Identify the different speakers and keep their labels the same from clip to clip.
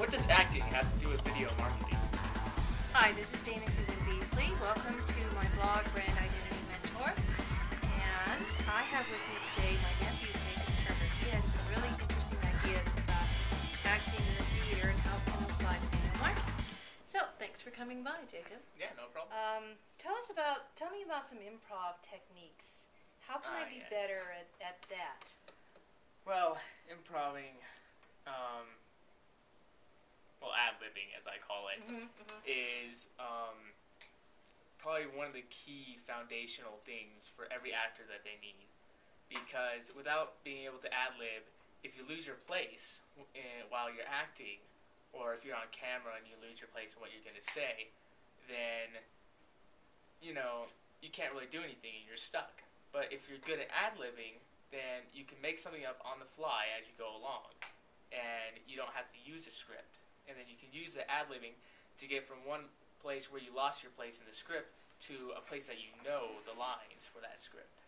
Speaker 1: What does acting have to do with video marketing?
Speaker 2: Hi, this is Dana Susan Beasley. Welcome to my blog, Brand Identity Mentor. And I have with me today my nephew, Jacob Turner. He has some really interesting ideas about acting in the theater and how it can apply to video marketing. So, thanks for coming by, Jacob.
Speaker 1: Yeah, no problem.
Speaker 2: Tell me about some improv techniques. How can I be
Speaker 1: yes.
Speaker 2: better at that?
Speaker 1: Well, improving, ad-libbing as I call it, is probably one of the key foundational things for every actor that they need. Because without being able to ad-lib, if you lose your place while you're acting, or if you're on camera and you lose your place in what you're going to say, then, you can't really do anything and you're stuck. But if you're good at ad-libbing, then you can make something up on the fly as you go along, and you don't have to use a script. And then you can use the ad-libbing to get from one place where you lost your place in the script to a place that you know the lines for that script.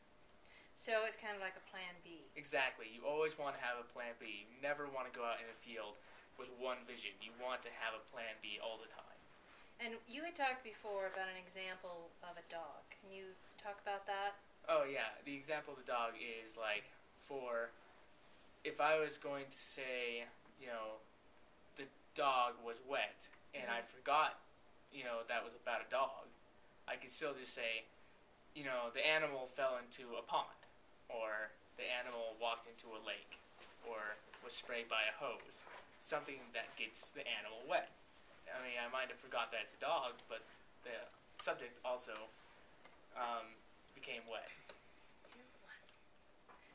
Speaker 2: So it's kind of like a plan B.
Speaker 1: Exactly. You always want to have a plan B. You never want to go out in the field with one vision. You want to have a plan B all the time.
Speaker 2: And you had talked before about an example of a dog. Can you talk about that?
Speaker 1: Oh, yeah. The example of the dog is like if I was going to say, the dog was wet, and I forgot, that was about a dog, I could still just say, the animal fell into a pond, or the animal walked into a lake, or was sprayed by a hose. Something that gets the animal wet. I mean, I might have forgot that it's a dog, but the subject also became wet.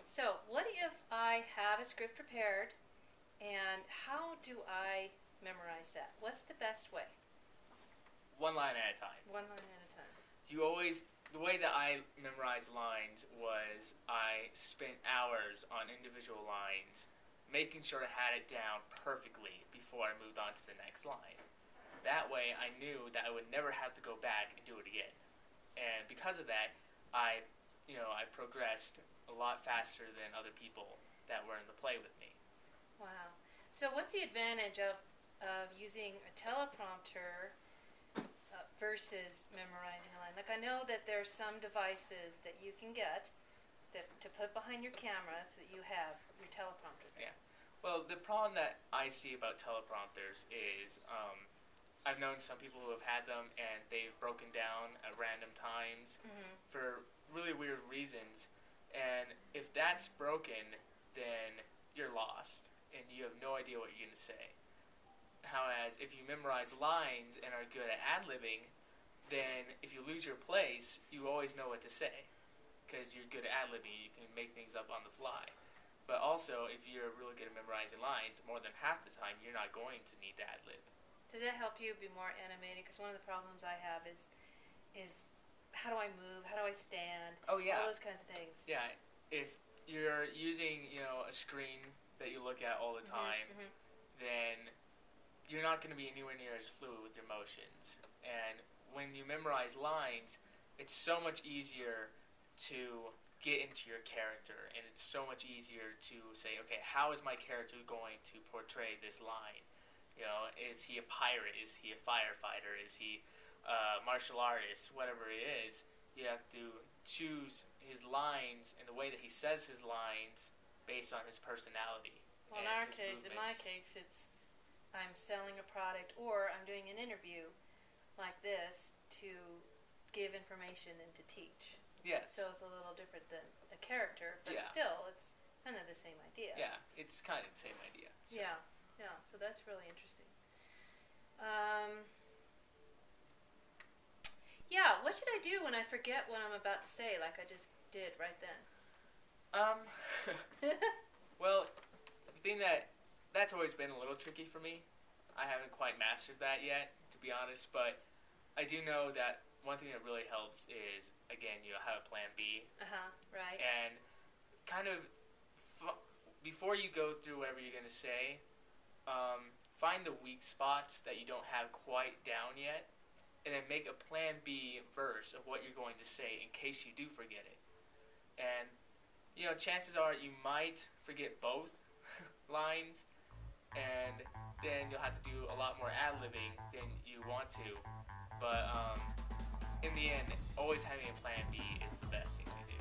Speaker 2: So, what if I have a script prepared, and how do I memorize that? What's the best way?
Speaker 1: One line at a time.
Speaker 2: One line at a time.
Speaker 1: The way that I memorized lines was I spent hours on individual lines, making sure I had it down perfectly before I moved on to the next line. That way I knew that I would never have to go back and do it again. And because of that, I progressed a lot faster than other people that were in the play with me.
Speaker 2: Wow. So what's the advantage of using a teleprompter versus memorizing a line? Like, I know that there's some devices that you can get to put behind your camera so that you have your teleprompter there.
Speaker 1: Yeah. Well, the problem that I see about teleprompters is I've known some people who have had them and they've broken down at random times for really weird reasons. And if that's broken, then you're lost and you have no idea what you're going to say. Whereas if you memorize lines and are good at ad-libbing, then if you lose your place, you always know what to say because you're good at ad-libbing. You can make things up on the fly. But also, if you're really good at memorizing lines, more than half the time, you're not going to need to ad-lib.
Speaker 2: Does that help you be more animated? Because one of the problems I have is how do I move? How do I stand?
Speaker 1: Oh, yeah.
Speaker 2: All those kinds of things.
Speaker 1: Yeah. If you're using, a screen that you look at all the time, then you're not going to be anywhere near as fluid with your motions. And when you memorize lines, it's so much easier to get into your character, and it's so much easier to say, okay, how is my character going to portray this line? Is he a pirate? Is he a firefighter? Is he a martial artist? Whatever it is, you have to choose his lines and the way that he says his lines based on his personality.
Speaker 2: Well, in my case, it's I'm selling a product or I'm doing an interview like this to give information and to teach.
Speaker 1: Yes.
Speaker 2: So it's a little different than a character, but still, it's kind of the same idea.
Speaker 1: Yeah, it's kind of the same idea. So.
Speaker 2: Yeah. So that's really interesting. What should I do when I forget what I'm about to say, like I just did right then?
Speaker 1: Well, the thing that's always been a little tricky for me. I haven't quite mastered that yet, to be honest, but I do know that one thing that really helps is, again, you have a plan B.
Speaker 2: Right.
Speaker 1: And kind of, before you go through whatever you're going to say, find the weak spots that you don't have quite down yet, and then make a plan B verse of what you're going to say in case you do forget it. And, chances are you might forget both lines, and then you'll have to do a lot more ad-libbing than you want to. But in the end, always having a plan B is the best thing to